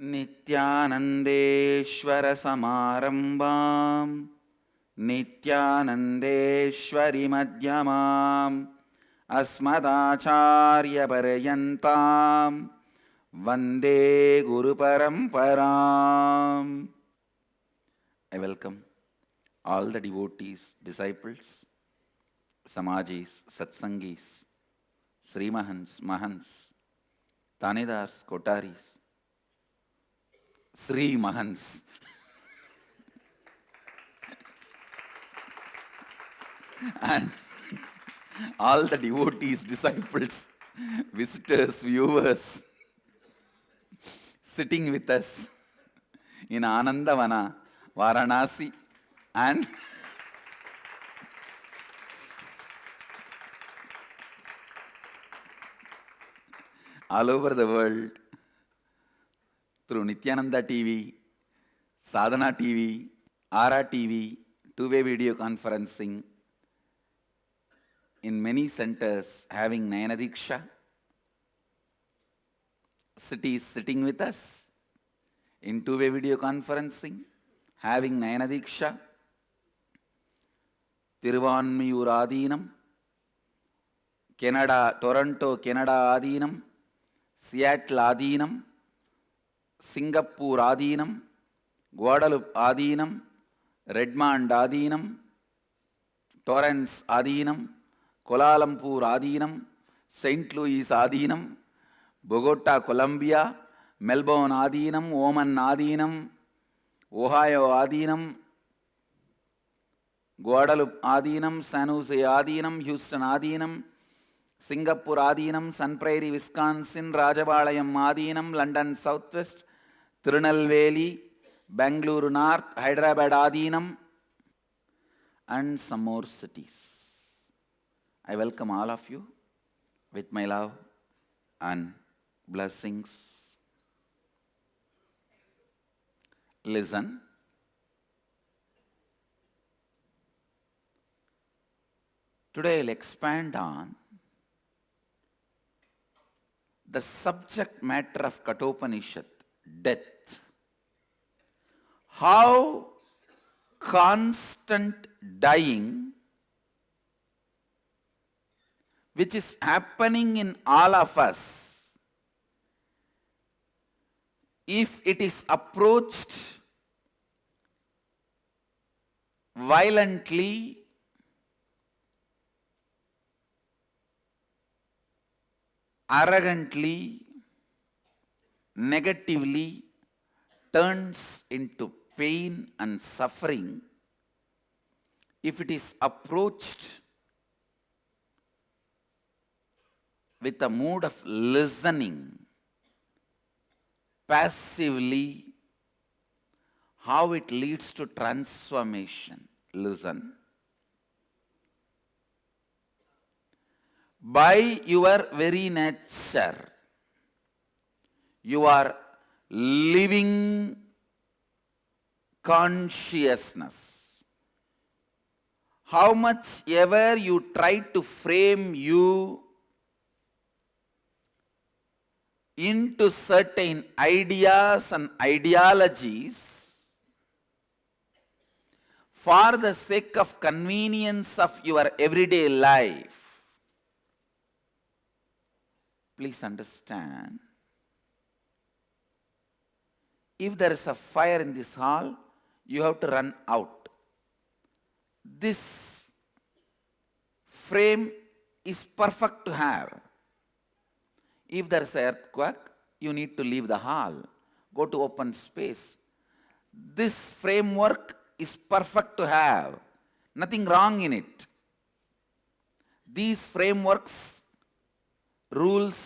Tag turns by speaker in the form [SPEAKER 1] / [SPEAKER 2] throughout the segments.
[SPEAKER 1] Nithyanandeshwara Samarambam Nithyanandeshwari Madhyamam Asmadacharya Parayantam Vande Guru Paramparam. I welcome all the devotees, disciples, Samajis, Satsangis, Srimahans, Mahans, Tanidars, Kotaris, Sri Mahans, and all the devotees, disciples, visitors, viewers, sitting with us in Anandavana, Varanasi, and all over the world through Nithyananda TV, Sadhana TV, Ara TV, two-way video conferencing, in many centers having Nayanadiksha, cities sitting with us in two-way video conferencing, having Nayanadiksha, Tiruvanmiyur Adinam, Canada, Toronto, Canada Adinam, Seattle Adinam, Singapore Adinam, Guadeloupe Adinam, Redmond Adinam, Torrance Adinam, Kuala Lumpur Adinam, St. Louis Adinam, Bogota, Colombia, Melbourne Adinam, Oman Adinam, Ohio Adinam, Guadeloupe Adinam, San Jose Adinam, Houston Adinam, Singapore Adinam, Sun Prairie, Wisconsin, Rajabalayam Adinam, London Southwest, Tirunelveli, Bangalore North, Hyderabad Adinam, and some more cities. I welcome all of you with my love and blessings. Listen. Today I'll expand on the subject matter of Kathopanisad, death. How constant dying, which is happening in all of us, if it is approached violently, arrogantly, negatively, turns into pain and suffering. If it is approached with a mood of listening, passively, how it leads to transformation. Listen. By your very nature, you are living consciousness. How much ever you try to frame you into certain ideas and ideologies for the sake of convenience of your everyday life, please understand, if there is a fire in this hall, you have to run out. This frame is perfect to have. If there is an earthquake, you need to leave the hall, go to open space. This framework is perfect to have. Nothing wrong in it. These frameworks, rules,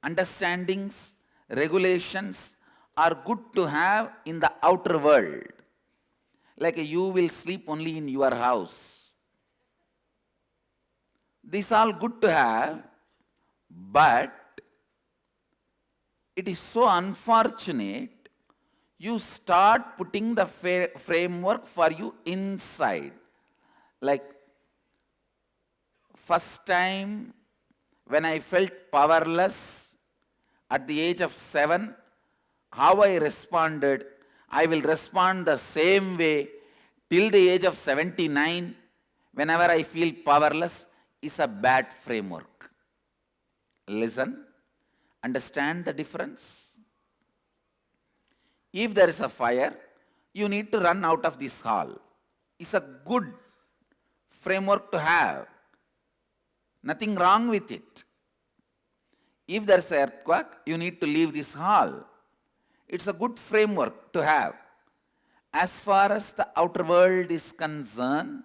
[SPEAKER 1] understandings, regulations are good to have in the outer world. Like you will sleep only in your house. These are all good to have, but it is so unfortunate you start putting the framework for you inside. Like first time when I felt powerless at the age of 7, how I responded, I will respond the same way till the age of 79 whenever I feel powerless is a bad framework. Listen, understand the difference. If there is a fire, you need to run out of this hall. It's a good framework to have. Nothing wrong with it. If there is an earthquake, you need to leave this hall. It's a good framework to have. As far as the outer world is concerned,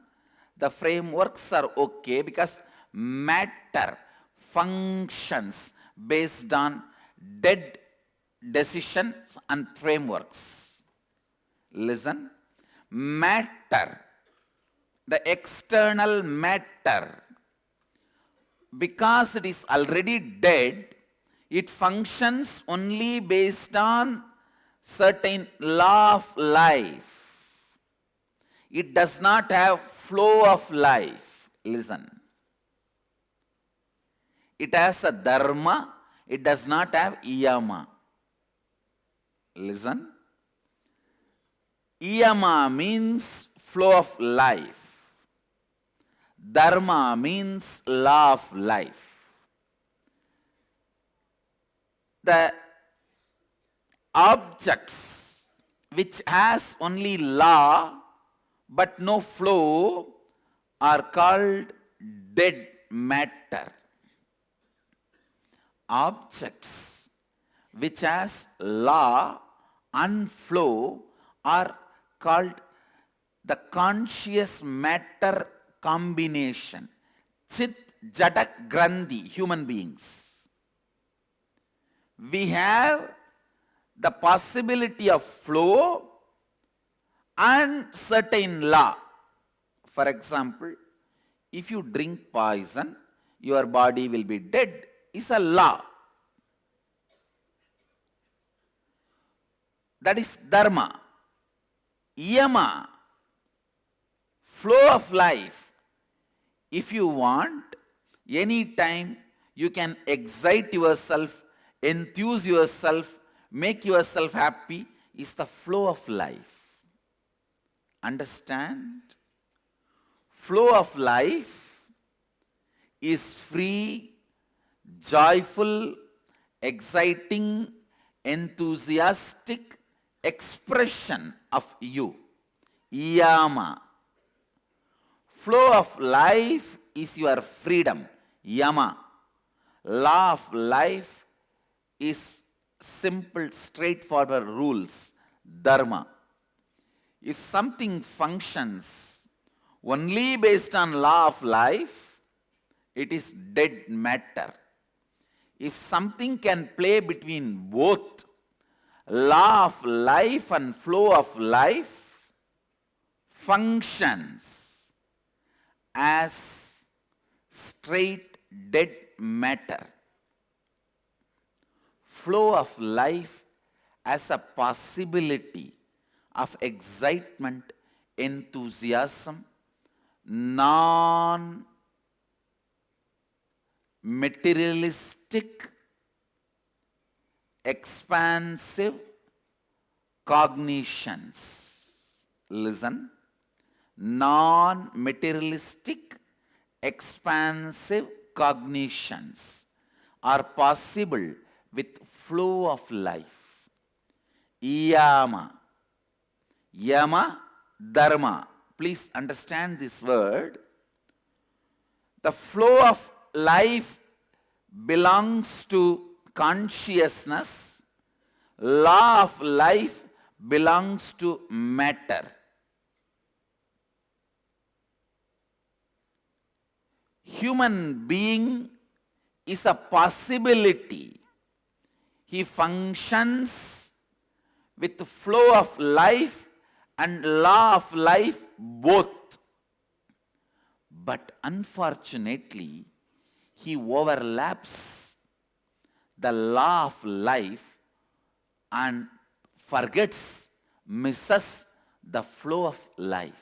[SPEAKER 1] the frameworks are okay because matter functions based on dead decisions and frameworks. Listen, matter, the external matter, because it is already dead, it functions only based on certain law of life. It does not have flow of life. Listen. It has a dharma, it does not have yama. Listen. Yama means flow of life. Dharma means law of life. The objects which has only law but no flow are called dead matter. Objects which has law and flow are called the conscious matter combination, cit-jataa-granth, human beings. We have the possibility of flow and certain law. For example, if you drink poison, your body will be dead. It's a law. That is dharma. Yama, flow of life. If you want, any time you can excite yourself, enthuse yourself, make yourself happy, is the flow of life. Understand? Flow of life is free, joyful, exciting, enthusiastic expression of you. Yama. Flow of life is your freedom. Yama. Law of life is simple, straightforward rules. Dharma. If something functions only based on law of life, it is dead matter. If something can play between both law of life and flow of life, functions as straight dead matter. Flow of life as a possibility of excitement, enthusiasm, non-materialistic, expansive cognitions. Listen. Non-materialistic, expansive cognitions are possible with flow of life. Yama. Yama, dharma. Please understand this word. The flow of life belongs to consciousness. Law of life belongs to matter. Human being is a possibility. He functions with the flow of life and law of life both. But unfortunately, he overlaps the law of life and forgets, misses the flow of life.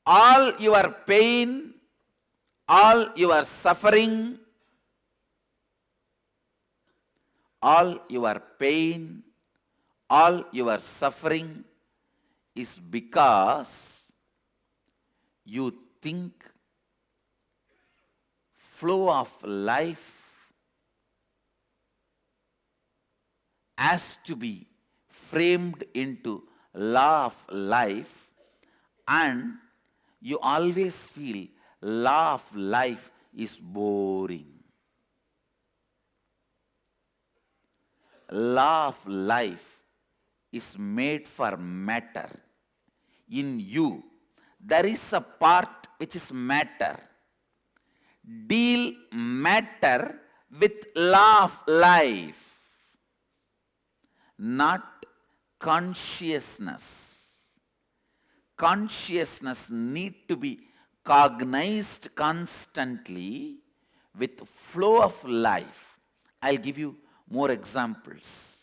[SPEAKER 1] All your pain, all your suffering all your pain, all your suffering is because you think flow of life has to be framed into law of life, and you always feel law of life is boring. Law of life is made for matter. In you, there is a part which is matter. Deal matter with law of life, not consciousness. Consciousness need to be cognized constantly with flow of life. I'll give you more examples.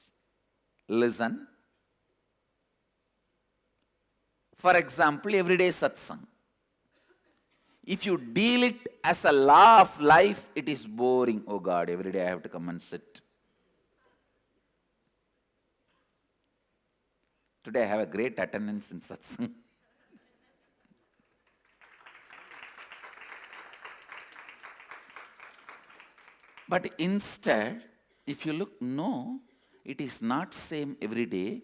[SPEAKER 1] Listen. For example, everyday satsang. If you deal it as a law of life, it is boring. Oh God, every day I have to come and sit. Today I have a great attendance in satsang. But instead, if you look, no, it is not same every day.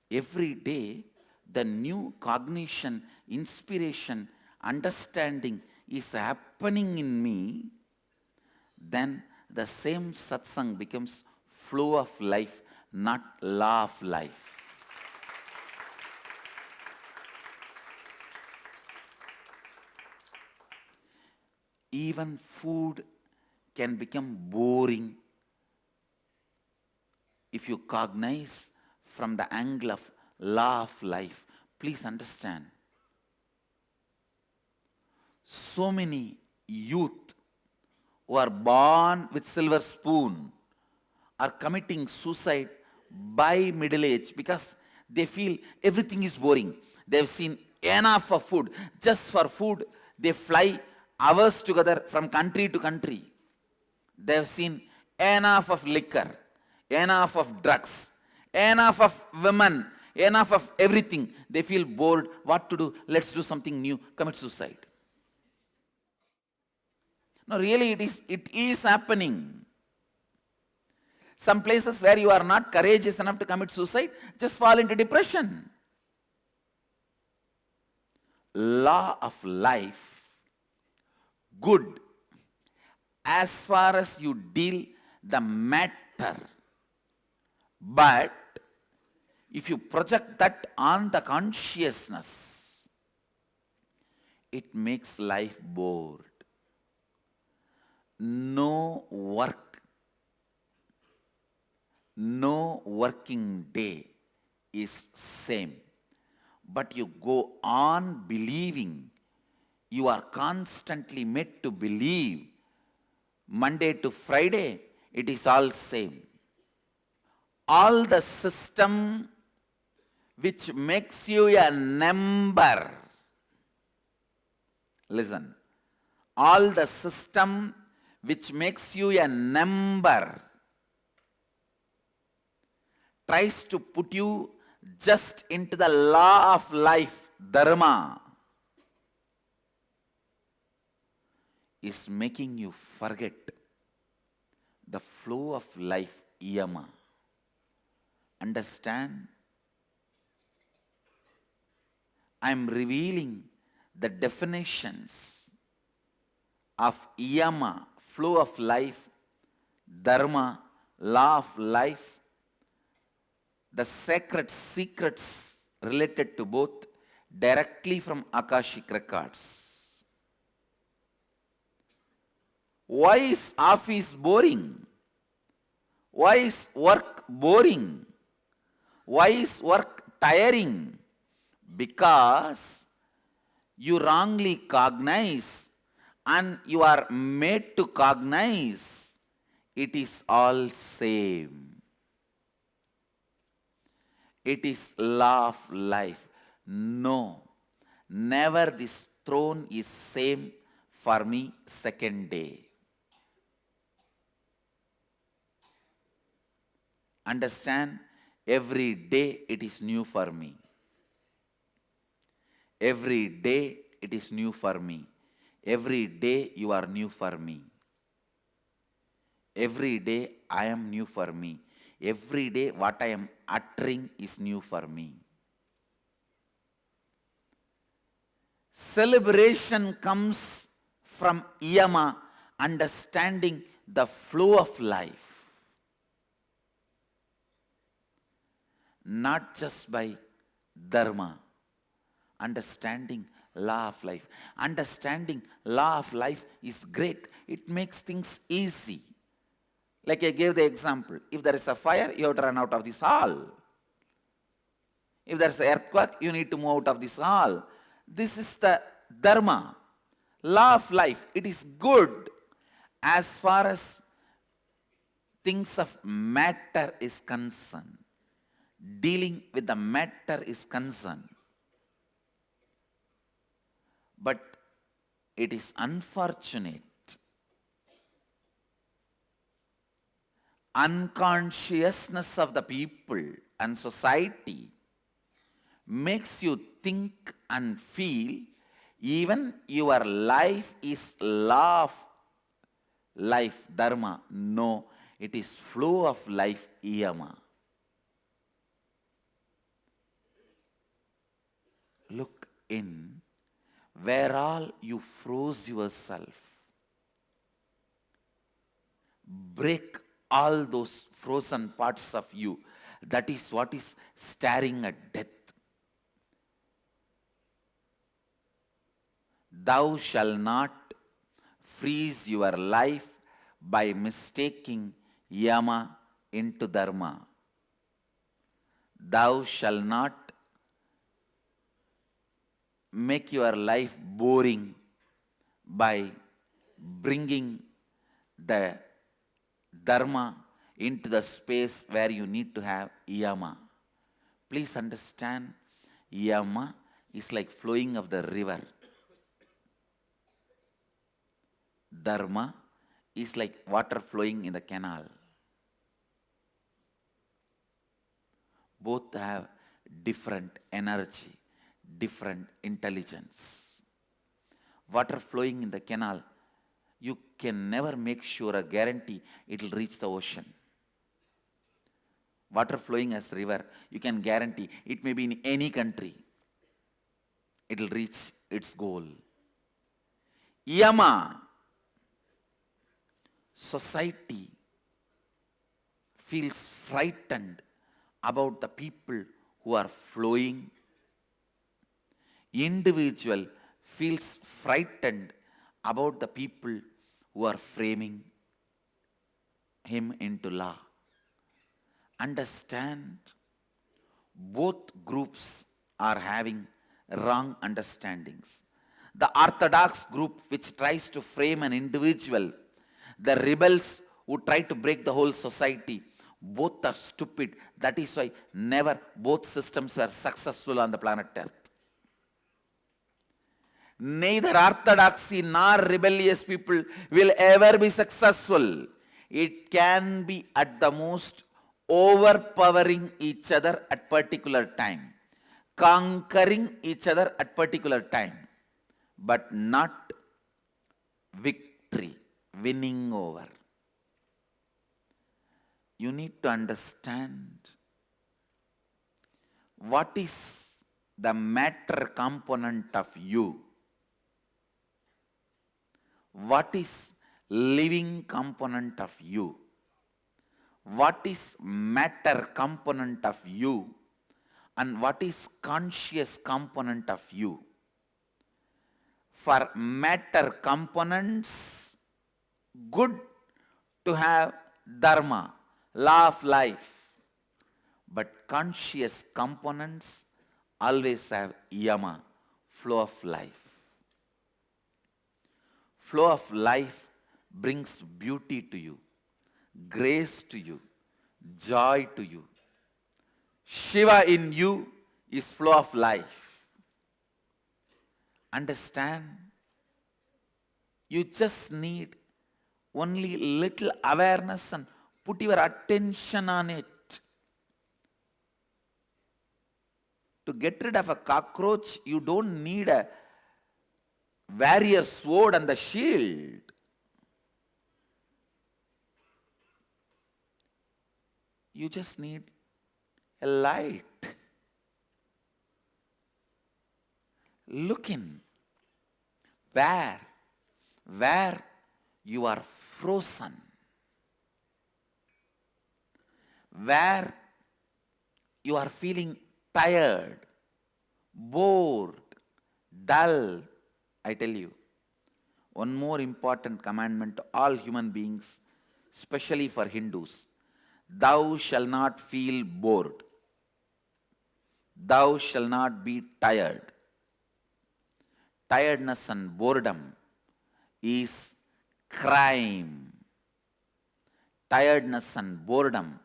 [SPEAKER 1] Every day, the new cognition, inspiration, understanding is happening in me, then the same satsang becomes flow of life, not law of life. Even food can become boring if you cognize from the angle of law of life. Please understand, so many youth who are born with silver spoon are committing suicide by middle age because they feel everything is boring. They've seen enough of food. Just for food, they fly hours together from country to country. They've seen enough of liquor, enough of drugs, enough of women, enough of everything. They feel bored. What to do? Let's do something new. Commit suicide. No, really, it is happening. Some places where you are not courageous enough to commit suicide, just fall into depression. Law of life, good, as far as you deal the matter. But if you project that on the consciousness, it makes life bored. No work, no working day is same. But you go on believing. You are constantly made to believe. Monday to Friday, it is all same. All the system which makes you a number. Listen. All the system which makes you a number tries to put you just into the law of life, dharma, is making you forget the flow of life, yama. Understand? I am revealing the definitions of yama, flow of life, dharma, law of life, the sacred secrets related to both directly from Akashic Records. Why is office boring? Why is work boring? Why is work tiring? Because you wrongly cognize and you are made to cognize it is all same. It is law of life. No, never this throne is same for me second day. Understand, every day it is new for me. Every day it is new for me. Every day you are new for me. Every day I am new for me. Every day what I am uttering is new for me. Celebration comes from Yama, understanding the flow of life. Not just by Dharma, understanding law of life. Understanding law of life is great. It makes things easy. Like I gave the example, if there is a fire, you have to run out of this hall. If there is an earthquake, you need to move out of this hall. This is the Dharma, law of life. It is good as far as things of matter is concerned. Dealing with the matter is concerned. But it is unfortunate. Unconsciousness of the people and society makes you think and feel even your life is law of life, Dharma. No, it is flow of life, Yama. Look in where all you froze yourself. Break all those frozen parts of you. That is what is staring at death. Thou shalt not freeze your life by mistaking Yama into Dharma. Thou shalt not make your life boring by bringing the Dharma into the space where you need to have Yama. Please understand, Yama is like flowing of the river. Dharma is like water flowing in the canal. Both have different energy, different intelligence. Water flowing in the canal, you can never make sure or guarantee it will reach the ocean. Water flowing as river, you can guarantee it may be in any country. It will reach its goal. Yama, society feels frightened about the people who are flowing. Individual feels frightened about the people who are framing him into law. Understand, both groups are having wrong understandings. The orthodox group which tries to frame an individual, the rebels who try to break the whole society, both are stupid. That is why never both systems were successful on the planet Earth. Neither orthodoxy nor rebellious people will ever be successful. It can be at the most overpowering each other at particular time, conquering each other at particular time, but not victory, winning over. You need to understand what is the matter component of you. What is living component of you? What is matter component of you? And what is conscious component of you? For matter components, good to have Dharma, law of life. But conscious components always have Yama, flow of life. Flow of life brings beauty to you, grace to you, joy to you. Shiva in you is flow of life. Understand? You just need only little awareness and put your attention on it. To get rid of a cockroach, you don't need a warrior sword and the shield. You just need a light. Look in where you are frozen, where you are feeling tired, bored, dull. I tell you, one more important commandment to all human beings, especially for Hindus: thou shalt not feel bored. Thou shalt not be tired. Tiredness and boredom is crime. Tiredness and boredom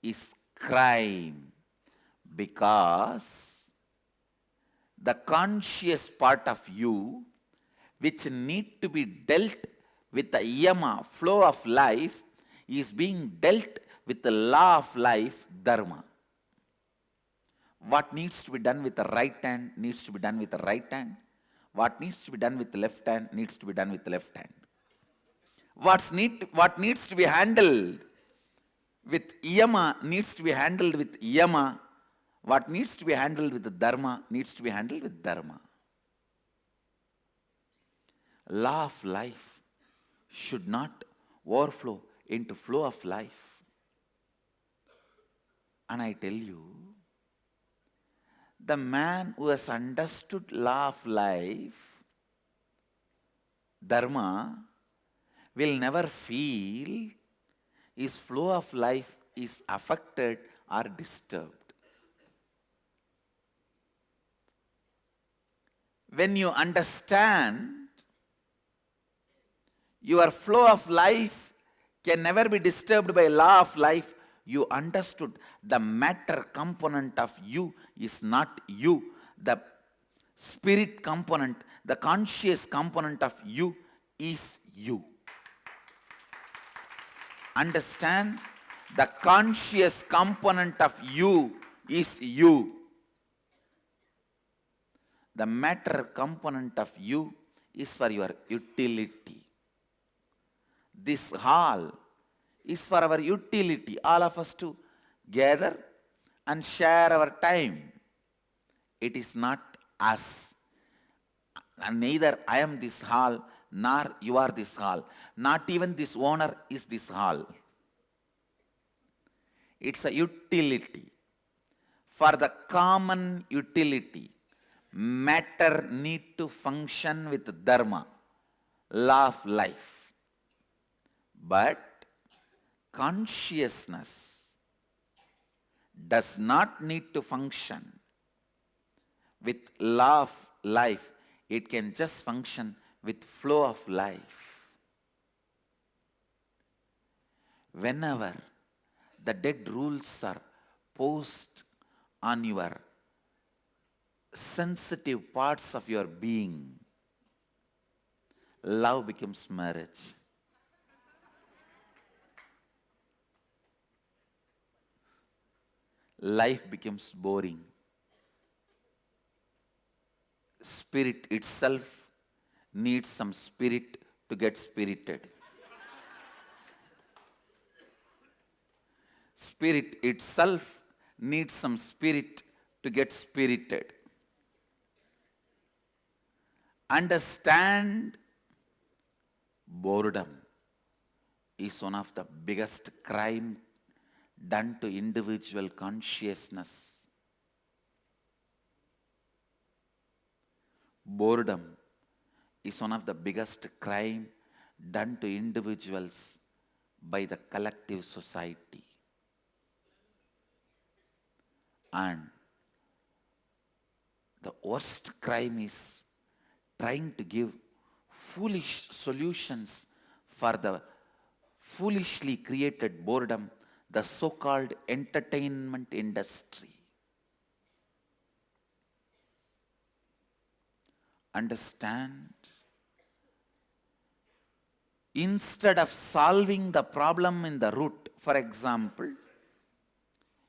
[SPEAKER 1] is crime, because the conscious part of you, which need to be dealt with the yama, flow of life, is being dealt with the law of life, dharma. What needs to be done with the right hand needs to be done with the right hand. What needs to be done with the left hand needs to be done with the left hand. What needs to be handled with yama needs to be handled with yama. What needs to be handled with the dharma needs to be handled with dharma. Law of life should not overflow into flow of life. And I tell you, the man who has understood law of life, dharma, will never feel his flow of life is affected or disturbed. When you understand your flow of life can never be disturbed by law of life, you understood the matter component of you is not you. The spirit component, the conscious component of you is you. Understand, the conscious component of you is you. The matter component of you is for your utility. This hall is for our utility, all of us to gather and share our time. It is not us. And neither I am this hall, nor you are this hall. Not even this owner is this hall. It's a utility. For the common utility, matter need to function with dharma, law of life. But consciousness does not need to function with law of life. It can just function with flow of life. Whenever the dead rules are posed on your sensitive parts of your being, love becomes marriage. Life becomes boring. Spirit itself needs some spirit to get spirited. Spirit itself needs some spirit to get spirited. Understand, boredom is one of the biggest crime done to individual consciousness. Boredom is one of the biggest crime done to individuals by the collective society. And the worst crime is trying to give foolish solutions for the foolishly created boredom, the so-called entertainment industry. Understand? Instead of solving the problem in the root, for example,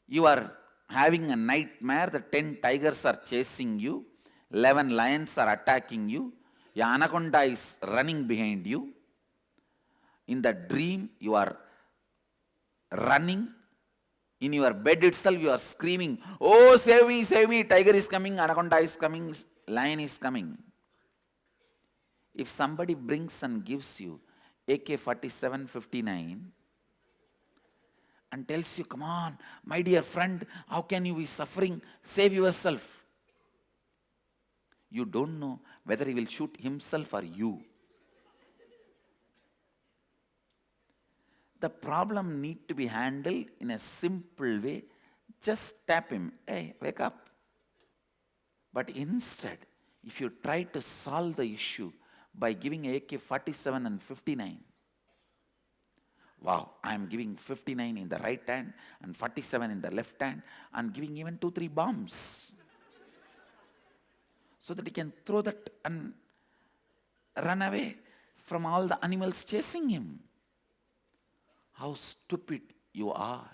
[SPEAKER 1] you are having a nightmare that 10 tigers are chasing you, 11 lions are attacking you, your anaconda is running behind you. In the dream, you are running. In your bed itself, you are screaming, "Oh, save me, tiger is coming, anaconda is coming, lion is coming." If somebody brings and gives you AK-47 59 and tells you, "Come on, my dear friend, how can you be suffering? Save yourself." You don't know whether he will shoot himself or you. The problem need to be handled in a simple way. Just tap him. "Hey, wake up." But instead, if you try to solve the issue by giving AK-47 and 59, wow, I am giving 59 in the right hand and 47 in the left hand, and giving even 2-3 bombs so that he can throw that and run away from all the animals chasing him. How stupid you are.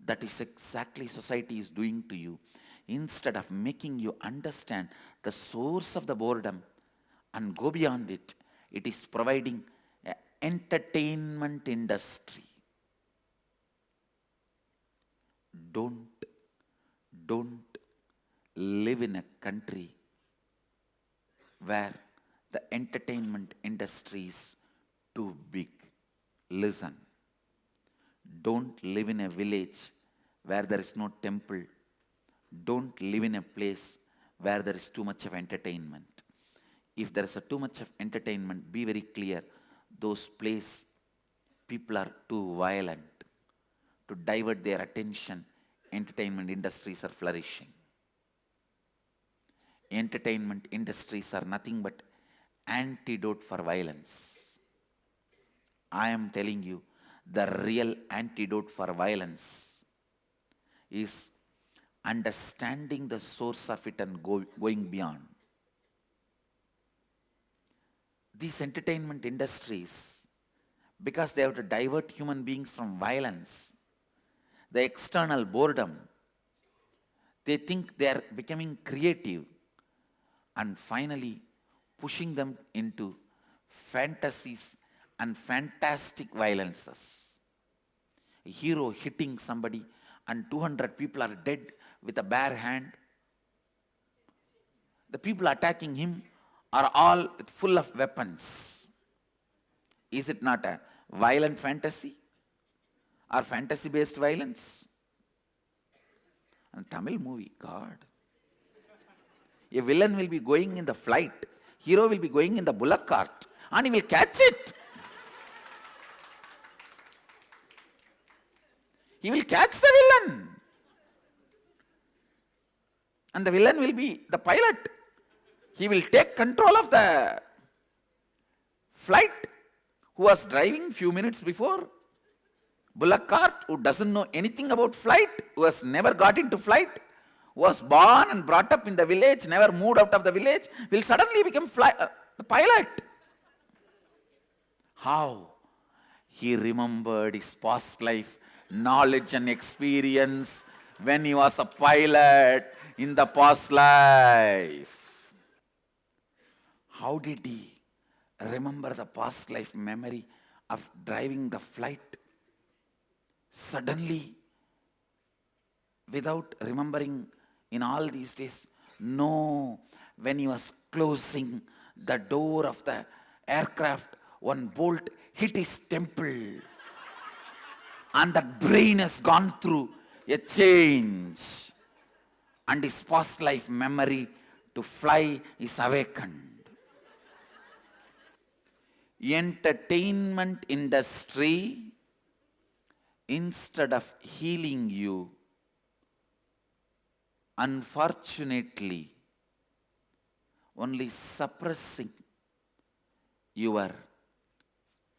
[SPEAKER 1] That is exactly society is doing to you. Instead of making you understand the source of the boredom and go beyond it, it is providing an entertainment industry. Don't live in a country where the entertainment industry is too big. Listen. Don't live in a village where there is no temple. Don't live in a place where there is too much of entertainment. If there is too much of entertainment, be very clear. Those places, people are too violent. To divert their attention, entertainment industries are flourishing. Entertainment industries are nothing but antidote for violence. I am telling you, the real antidote for violence is understanding the source of it and going beyond. These entertainment industries, because they have to divert human beings from violence, the external boredom, they think they are becoming creative, and finally pushing them into fantasies and fantastic violences. A hero hitting somebody and 200 people are dead with a bare hand. The people attacking him are all full of weapons. Is it not a violent fantasy or fantasy-based violence? And Tamil movie, God. A villain will be going in the flight. Hero will be going in the bullock cart and he will catch it. He will catch the villain. And the villain will be the pilot. He will take control of the flight who was driving few minutes before. Bullock cart, who doesn't know anything about flight, who has never got into flight, who was born and brought up in the village, never moved out of the village, will suddenly become the pilot. How? He remembered his past life, knowledge and experience when he was a pilot in the past life. How did he remember the past life memory of driving the flight? Suddenly, without remembering in all these days? No. When he was closing the door of the aircraft, one bolt hit his temple. And that brain has gone through a change. And his past life memory to fly is awakened. Entertainment industry, instead of healing you, unfortunately, only suppressing your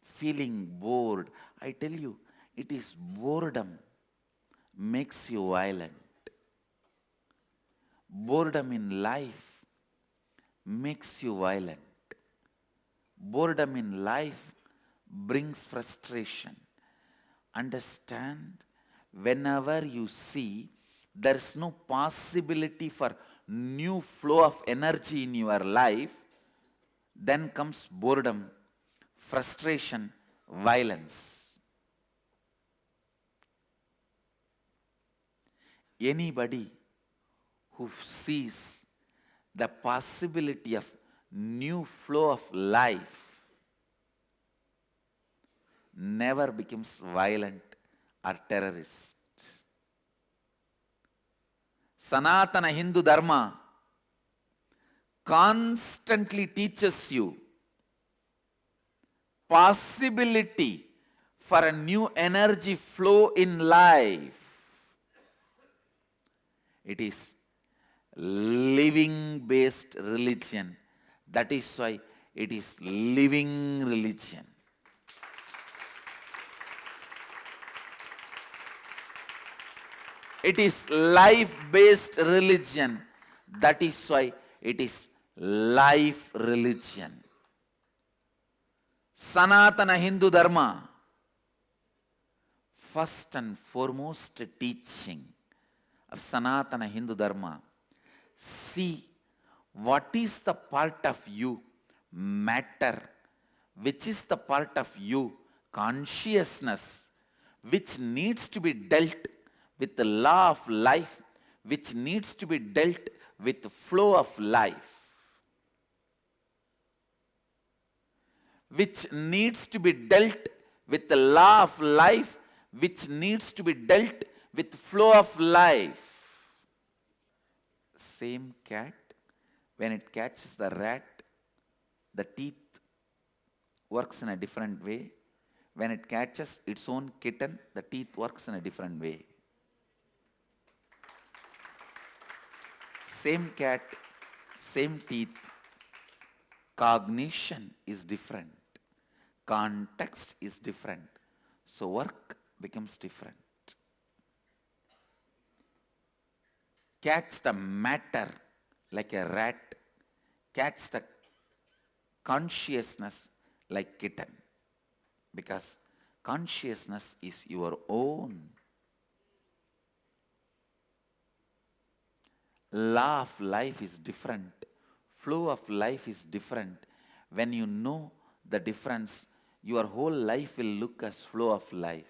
[SPEAKER 1] feeling bored. I tell you, it is boredom makes you violent. Boredom in life makes you violent. Boredom in life brings frustration. Understand, whenever you see there is no possibility for new flow of energy in your life, then comes boredom, frustration, violence. Anybody who sees the possibility of new flow of life never becomes violent or terrorist. Sanatana Hindu Dharma constantly teaches you possibility for a new energy flow in life. It is living based religion. That is why it is living religion. It is life-based religion. That is why it is life religion. Sanatana Hindu Dharma, first and foremost teaching of Sanatana Hindu Dharma, see what is the part of you, matter, which is the part of you, consciousness, which needs to be dealt with the law of life, which needs to be dealt with the flow of life, which needs to be dealt with the law of life, which needs to be dealt with the flow of life. Same cat, when it catches the rat, the teeth works in a different way. When it catches its own kitten, the teeth works in a different way. Same cat, same teeth. Cognition is different. Context is different. So work becomes different. Catch the matter like a rat. Catch the consciousness like kitten. Because consciousness is your own. Law of life is different. Flow of life is different. When you know the difference, your whole life will look as flow of life.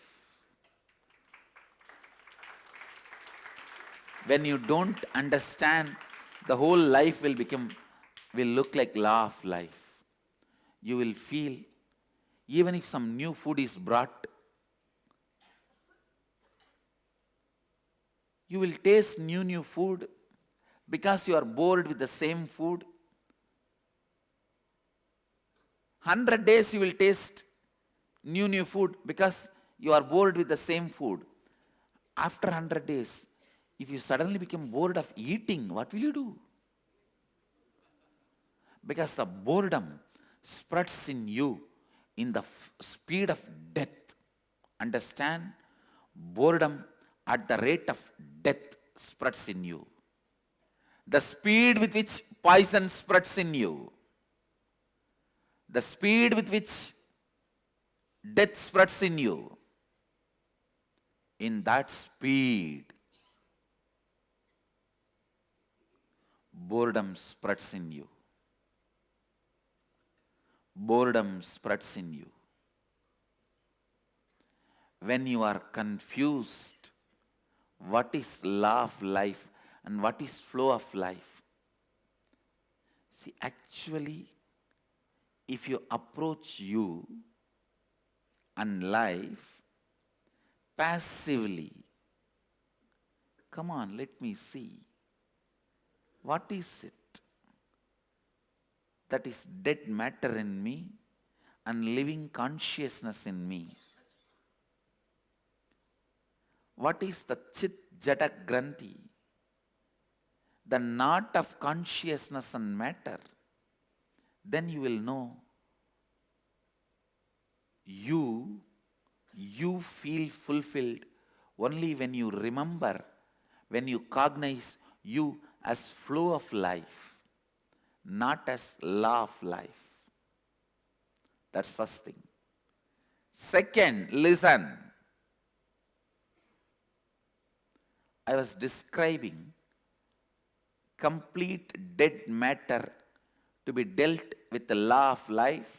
[SPEAKER 1] When you don't understand, the whole life will look like law of life. You will feel, even if some new food is brought, you will taste new food because you are bored with the same food. 100 days you will taste new food because you are bored with the same food. After 100 days, if you suddenly become bored of eating, what will you do? Because the boredom spreads in you in the speed of death. Understand? Boredom at the rate of death spreads in you. The speed with which poison spreads in you. The speed with which death spreads in you. In that speed, boredom spreads in you. Boredom spreads in you. When you are confused, what is law of life and what is flow of life? See, actually, if you approach you and life passively, come on, let me see. What is it that is dead matter in me and living consciousness in me? What is the cit-jataa-granth? The knot of consciousness and matter. Then you will know you feel fulfilled only when you remember, when you cognize you as flow of life, not as law of life. That's first thing. Second, listen. I was describing complete dead matter to be dealt with the law of life.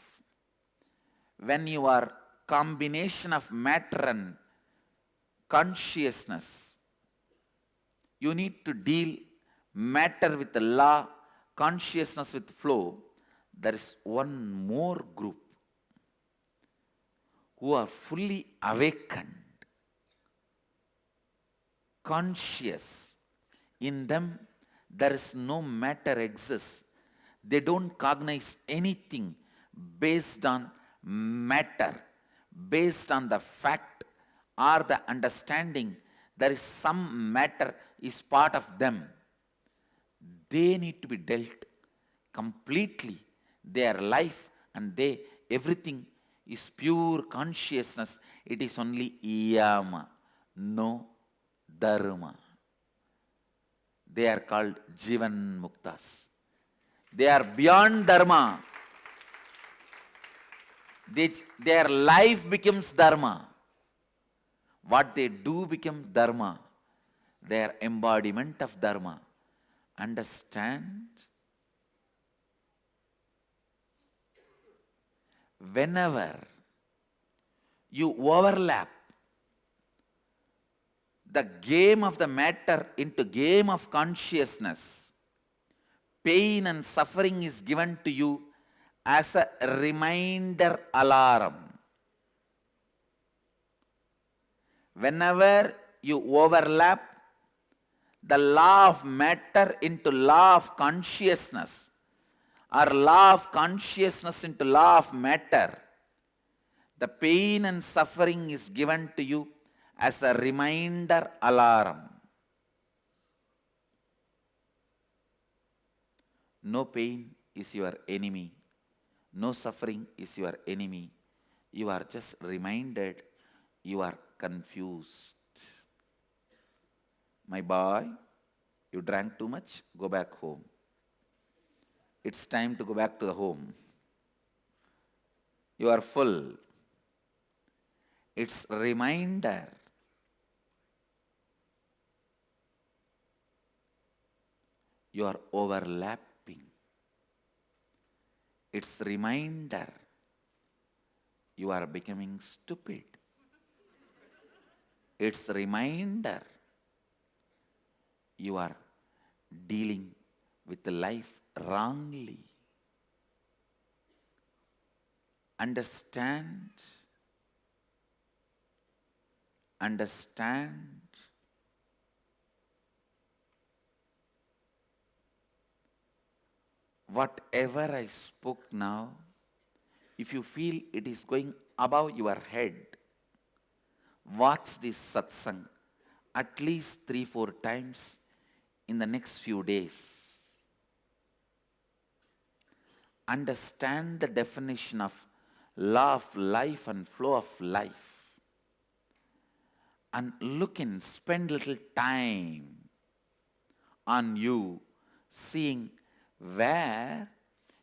[SPEAKER 1] When you are combination of matter and consciousness, you need to deal matter with the law, consciousness with flow. There is one more group who are fully awakened, conscious. In them, there is no matter exists. They don't cognize anything based on matter, based on the fact or the understanding there is some matter is part of them. They need to be dealt completely. Their life and everything is pure consciousness. It is only Yama, no Dharma. They are called Jivan Muktas. They are beyond Dharma. Their life becomes Dharma. What they do becomes Dharma. Their embodiment of Dharma. Understand? Whenever you overlap the game of the matter into game of consciousness, pain and suffering is given to you as a reminder alarm. Whenever you overlap the law of matter into law of consciousness, or law of consciousness into law of matter, the pain and suffering is given to you as a reminder alarm. No pain is your enemy. No suffering is your enemy. You are just reminded you are confused. My boy, you drank too much, go back home. It's time to go back to the home. You are full. It's a reminder. You are overlapping. It's a reminder. You are becoming stupid. It's a reminder. You are dealing with life wrongly. Understand. Understand. Whatever I spoke now, if you feel it is going above your head, watch this satsang at least 3-4 times in the next few days. Understand the definition of law of life and flow of life. And spend little time on you, seeing where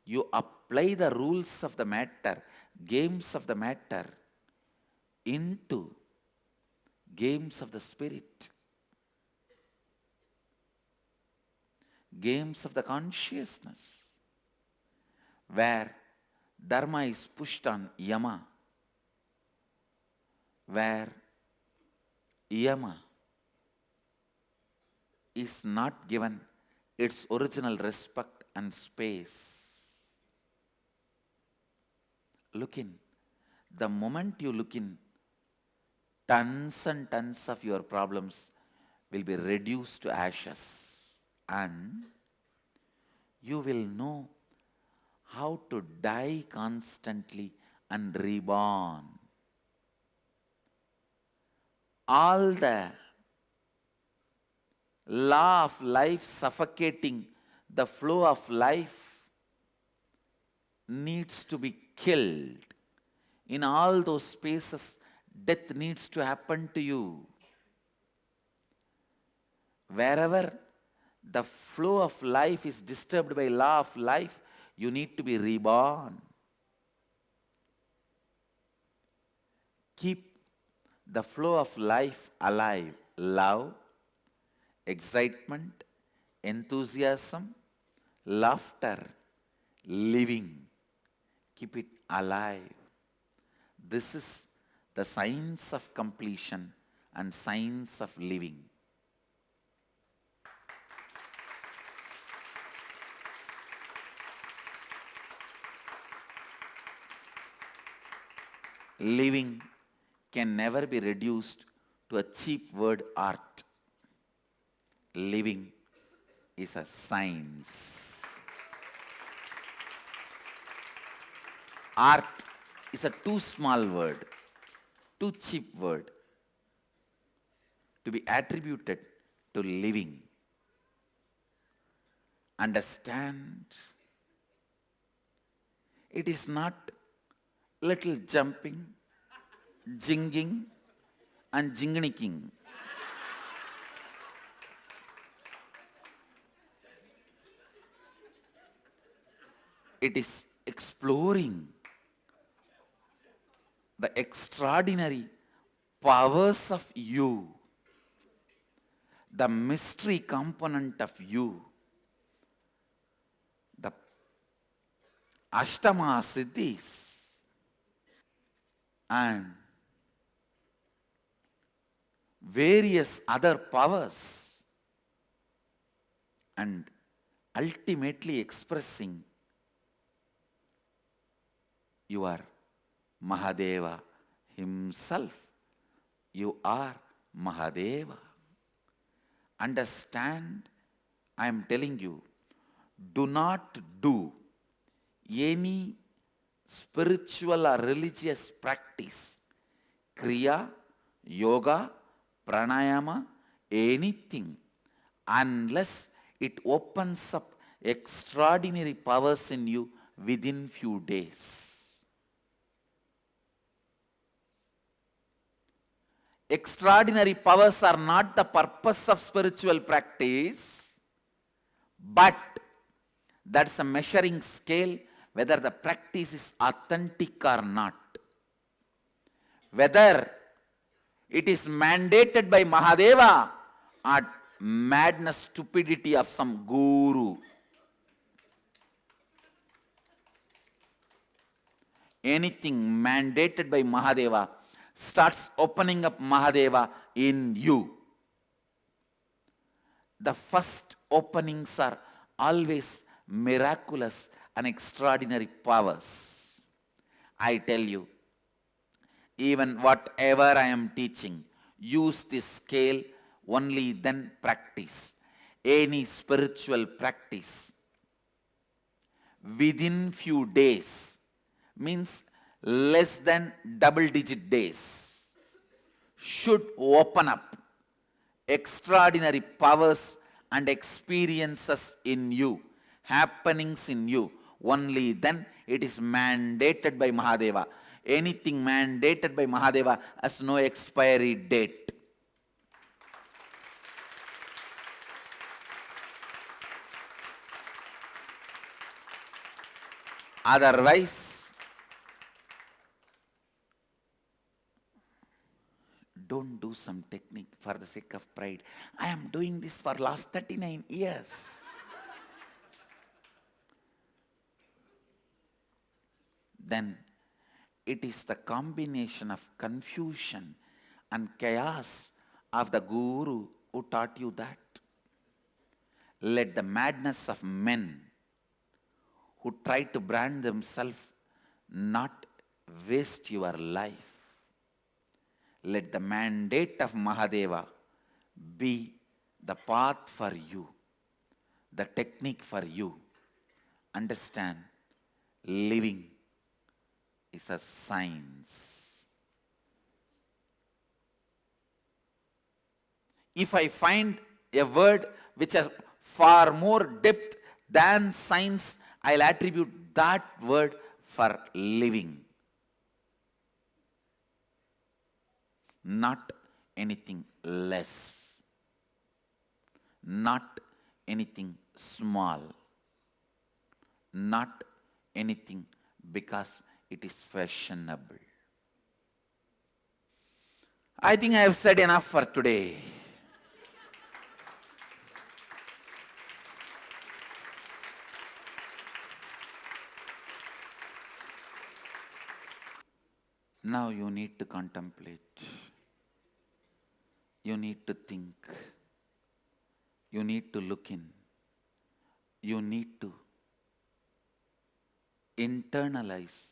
[SPEAKER 1] you apply the rules of the matter, games of the matter, into games of the spirit, games of the consciousness, where Dharma is pushed on Yama, where Yama is not given its original respect and space. Look in. The moment you look in, tons and tons of your problems will be reduced to ashes. And you will know how to die constantly and reborn. All the law of life suffocating the flow of life needs to be killed. In all those spaces, death needs to happen to you. Wherever the flow of life is disturbed by law of life, you need to be reborn. Keep the flow of life alive. Love, excitement, enthusiasm, laughter, living. Keep it alive. This is the science of completion and science of living. Living can never be reduced to a cheap word art. Living is a science. Art is a too small word, too cheap word to be attributed to living. Understand? It is not little jumping, jinging, and jinginicking. It is exploring the extraordinary powers of you, the mystery component of you, the Ashtama Siddhis, and various other powers, and ultimately expressing your Mahadeva himself. You are Mahadeva. Understand? I am telling you, do not do any spiritual or religious practice, kriya, yoga, pranayama, anything, unless it opens up extraordinary powers in you within few days. Extraordinary powers are not the purpose of spiritual practice, but that's a measuring scale whether the practice is authentic or not. Whether it is mandated by Mahadeva or madness, stupidity of some guru. Anything mandated by Mahadeva starts opening up Mahadeva in you. The first openings are always miraculous and extraordinary powers. I tell you, even whatever I am teaching, use this scale, only then practice. Any spiritual practice within few days, means less than double-digit days, should open up extraordinary powers and experiences in you, happenings in you. Only then it is mandated by Mahadeva. Anything mandated by Mahadeva has no expiry date. Otherwise, don't do some technique for the sake of pride. I am doing this for last 39 years. Then it is the combination of confusion and chaos of the guru who taught you that. Let the madness of men who try to brand themselves not waste your life. Let the mandate of Mahadeva be the path for you, the technique for you. Understand, living is a science. If I find a word which has far more depth than science, I'll attribute that word for living. Not anything less. Not anything small. Not anything because it is fashionable. I think I have said enough for today. Now you need to contemplate. You need to think. You need to look in. You need to internalize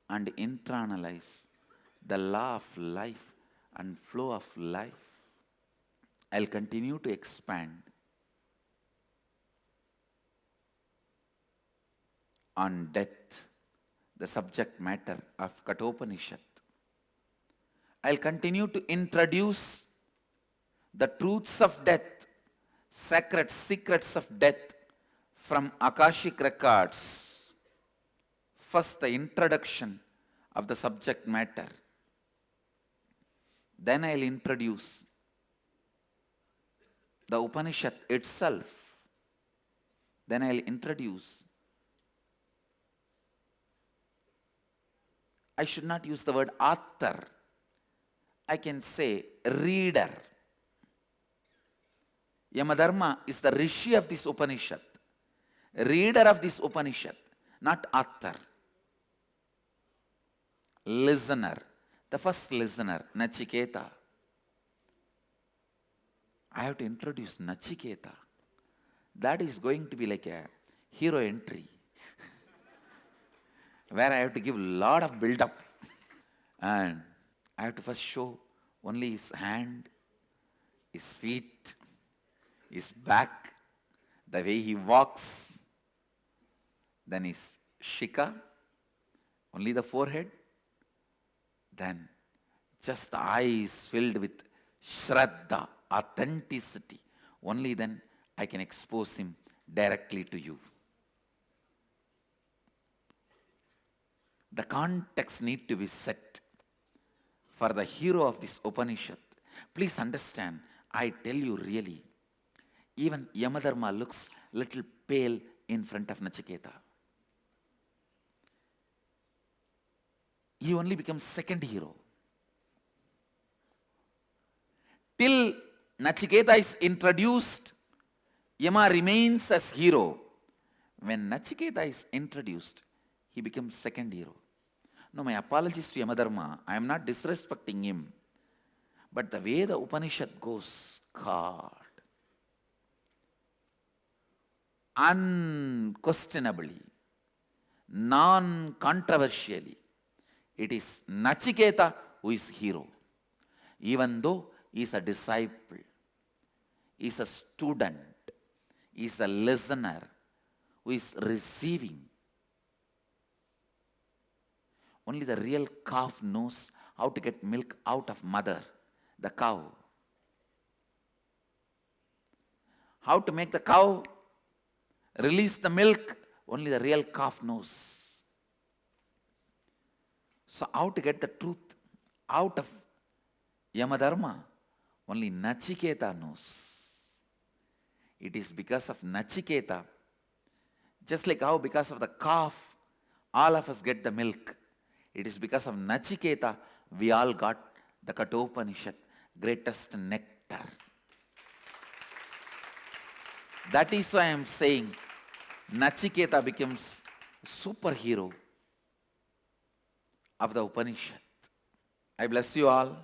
[SPEAKER 1] and internalize the law of life and flow of life. I'll continue to expand on death, the subject matter of Kathopanisad. I'll continue to introduce the truths of death, sacred secrets of death from Akashic Records. First, the introduction of the subject matter. Then I'll introduce the Upanishad itself. Then I'll introduce, I should not use the word author, I can say reader. Yama Dharma is the Rishi of this Upanishad, reader of this Upanishad, not author. Listener, the first listener, Naciketa. I have to introduce Naciketa. That is going to be like a hero entry where I have to give a lot of build-up. And I have to first show only his hand, his feet, his back, the way he walks. Then his shika, only the forehead. Then just the eyes filled with shraddha, authenticity. Only then I can expose him directly to you. The context need to be set for the hero of this Upanishad. Please understand, I tell you really, even Yama Dharma looks little pale in front of Naciketa. He only becomes second hero. Till Naciketa is introduced, Yama remains as hero. When Naciketa is introduced, he becomes second hero. No, my apologies to Yama Dharma. I am not disrespecting him. But the way the Upanishad goes, God, unquestionably, non-controversially, it is Naciketa who is hero. Even though he is a disciple, he is a student, he is a listener who is receiving. Only the real calf knows how to get milk out of mother, the cow. How to make the cow release the milk, only the real calf knows. So how to get the truth out of Yama Dharma, only Naciketa knows. It is because of Naciketa, just like how because of the calf, all of us get the milk. It is because of Naciketa, we all got the Kathopanishad, greatest nectar. That is why I am saying Naciketa becomes superhero of the Upanishad. I bless you all.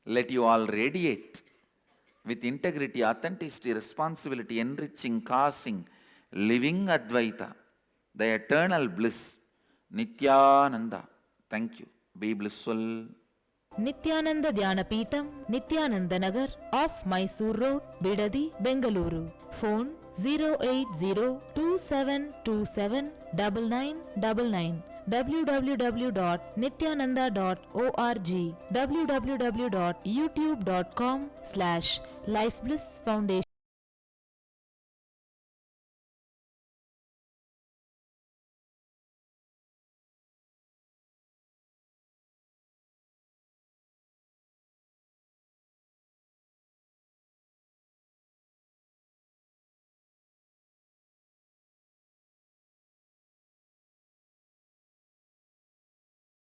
[SPEAKER 1] Let you all radiate with integrity, authenticity, responsibility, enriching, causing, living Advaita, the eternal bliss, Nithyananda. Thank you. Be blissful.
[SPEAKER 2] Nithyananda Dhyanapitham, Nithyananda Nagar, off Mysore Road, Bidadi, Bengaluru. Phone 08027279999. www.nithyananda.org, www.youtube.com/lifeblissfoundation.